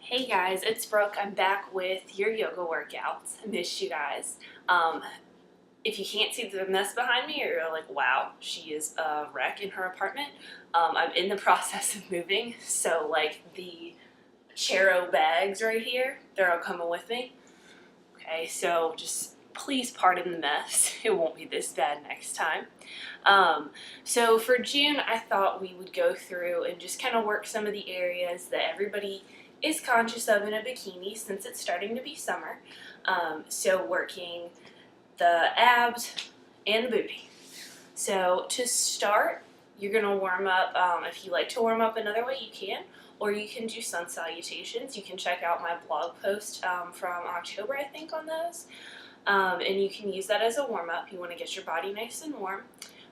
Hey guys, it's Brooke. I'm back with your yoga workouts. I missed you guys. If you can't see the mess behind me, or you're like, wow, she is a wreck in her apartment, I'm in the process of moving. So like the Chero bags right here, they're all coming with me. Okay, so just please pardon the mess. It won't be this bad next time. So for June, I thought we would go through and just kind of work some of the areas that everybody is conscious of in a bikini since it's starting to be summer. So working the abs and the booty. So to start, you're going to warm up. If you like to warm up another way, you can. Or you can do sun salutations. You can check out my blog post from October, I think, on those. And you can use that as a warm-up. You want to get your body nice and warm.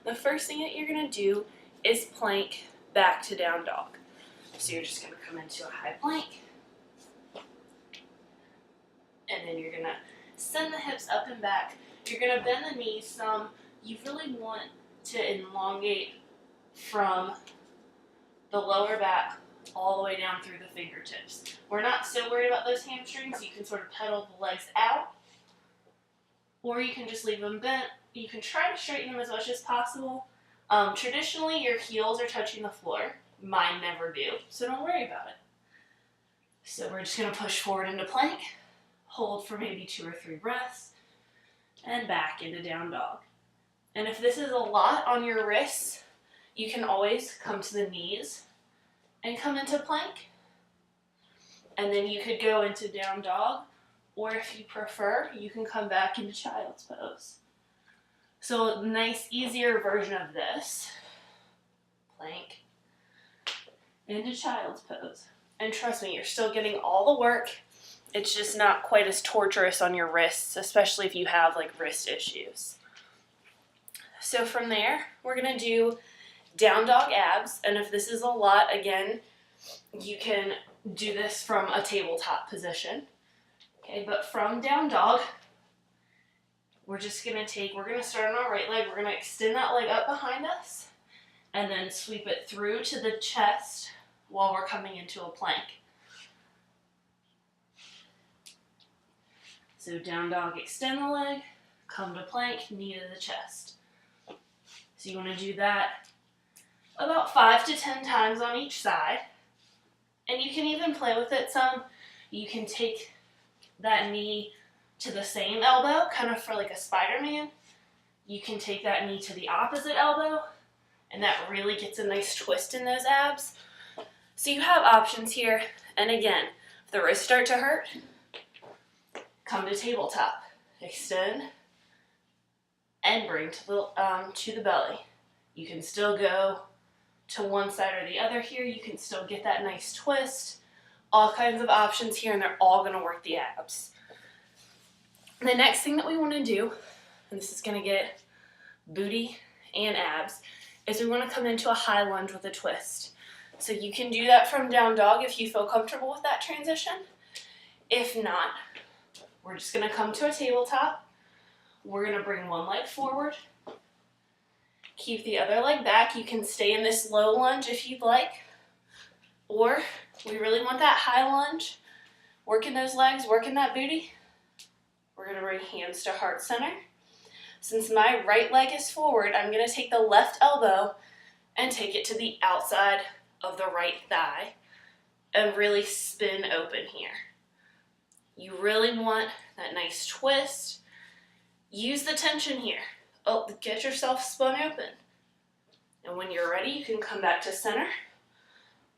The first thing that you're going to do is plank back to down dog. So you're just going to come into a high plank. And then you're going to send the hips up and back. You're going to bend the knees some. You really want to elongate from the lower back all the way down through the fingertips. We're not so worried about those hamstrings. You can sort of pedal the legs out, or you can just leave them bent. You can try to straighten them as much as possible. Traditionally, your heels are touching the floor. Mine never do, so don't worry about it. So we're just going to push forward into plank, hold for maybe 2 or 3 breaths, and back into down dog. And if this is a lot on your wrists, you can always come to the knees and come into plank. And then you could go into down dog, or if you prefer, you can come back into child's pose. So a nice, easier version of this. Plank into child's pose. And trust me, you're still getting all the work. It's just not quite as torturous on your wrists, especially if you have like wrist issues. So from there, we're gonna do down dog abs. And if this is a lot, again, you can do this from a tabletop position. Okay, but from down dog, we're gonna start on our right leg. We're gonna extend that leg up behind us and then sweep it through to the chest while we're coming into a plank. So down dog, extend the leg, come to plank, knee to the chest. So you wanna do that about 5 to 10 times on each side. And you can even play with it some. You can take that knee to the same elbow, kind of for like a Spider-Man. You can take that knee to the opposite elbow, and that really gets a nice twist in those abs. So you have options here. And again, if the wrists start to hurt, come to tabletop. Extend and bring to the belly. You can still go to one side or the other here. You can still get that nice twist. All kinds of options here, and they're all going to work the abs. The next thing that we want to do, and this is going to get booty and abs, is we want to come into a high lunge with a twist. So you can do that from down dog if you feel comfortable with that transition. If not, we're just going to come to a tabletop. We're going to bring one leg forward. Keep the other leg back. You can stay in this low lunge if you'd like. Or we really want that high lunge. Working those legs, working that booty. We're going to bring hands to heart center. Since my right leg is forward, I'm going to take the left elbow and take it to the outside of the right thigh and really spin open here. You really want that nice twist. Use the tension here. Oh, get yourself spun open. And when you're ready, you can come back to center,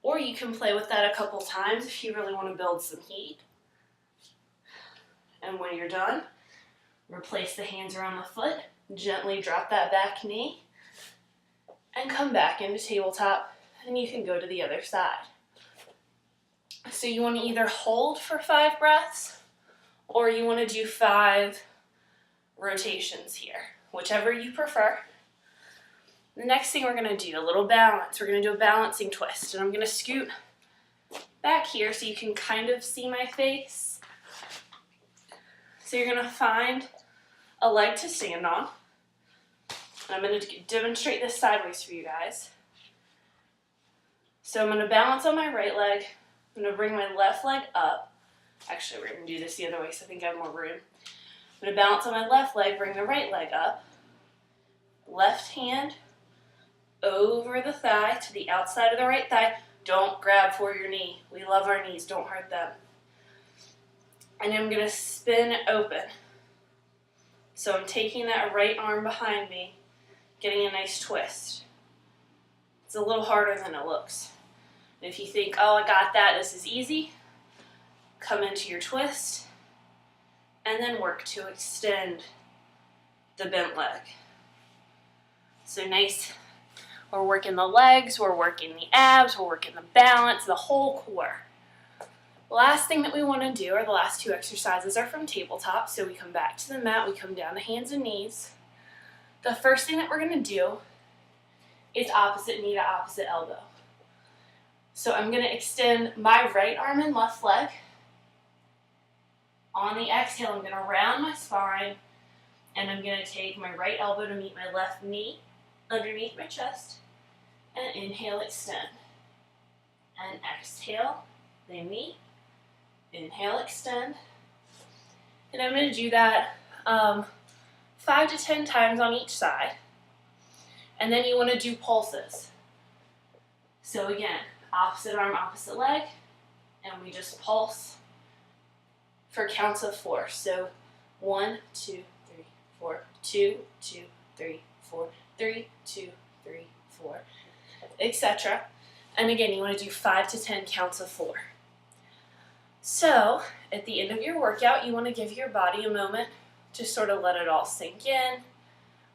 or you can play with that a couple times if you really want to build some heat. And when you're done, replace the hands around the foot, gently drop that back knee, and come back into tabletop, and you can go to the other side. So you want to either hold for 5 breaths, or you want to do 5 rotations here, whichever you prefer. The next thing we're going to do, a little balance. We're going to do a balancing twist, and I'm going to scoot back here so you can kind of see my face. So you're going to find a leg to stand on. And I'm going to demonstrate this sideways for you guys. So I'm going to balance on my right leg, I'm going to bring my left leg up. Actually, we're going to do this the other way because I think I have more room. I'm going to balance on my left leg, bring the right leg up. Left hand over the thigh to the outside of the right thigh. Don't grab for your knee. We love our knees. Don't hurt them. And I'm going to spin open. So I'm taking that right arm behind me, getting a nice twist. It's a little harder than it looks. And if you think, oh, I got that, this is easy, come into your twist and then work to extend the bent leg. So nice. We're working the legs, we're working the abs, we're working the balance, the whole core. The last thing that we want to do, or the last two exercises, are from tabletop. So we come back to the mat, we come down to hands and knees. The first thing that we're going to do is opposite knee to opposite elbow. So I'm going to extend my right arm and left leg. On the exhale, I'm going to round my spine, and I'm going to take my right elbow to meet my left knee underneath my chest, and inhale, extend, and exhale, they meet, inhale, extend, and I'm going to do that 5 to 10 times on each side, and then you want to do pulses. So again, opposite arm, opposite leg, and we just pulse for counts of 4. So 1, 2, 3, 4, 2, 2, 3, 4, 3, 2, 3, 4, etc. And again, you want to do 5 to 10 counts of 4. So at the end of your workout, you want to give your body a moment to sort of let it all sink in,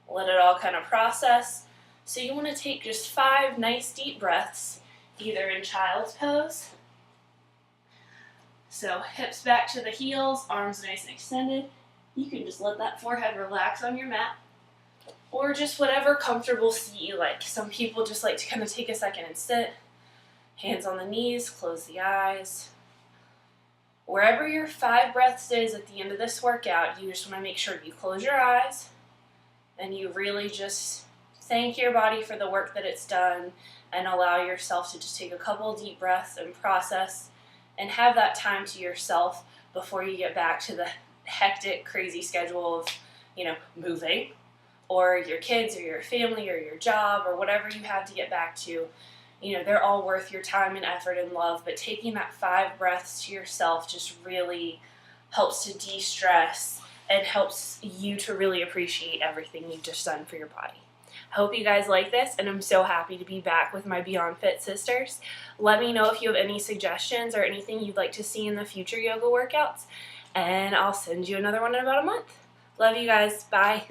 let it all kind of process. So you want to take just 5 nice deep breaths, either in child's pose. So hips back to the heels, arms nice and extended. You can just let that forehead relax on your mat, or just whatever comfortable seat you like. Some people just like to kind of take a second and sit. Hands on the knees, close the eyes. Wherever your 5 breaths is at the end of this workout, you just want to make sure you close your eyes and you really just thank your body for the work that it's done, and allow yourself to just take a couple deep breaths and process and have that time to yourself before you get back to the hectic, crazy schedule of, moving, or your kids or your family or your job or whatever you have to get back to. They're all worth your time and effort and love, but taking that 5 breaths to yourself just really helps to de-stress and helps you to really appreciate everything you've just done for your body. I hope you guys like this, and I'm so happy to be back with my BeyondFit sisters. Let me know if you have any suggestions or anything you'd like to see in the future yoga workouts, and I'll send you another one in about a month. Love you guys. Bye.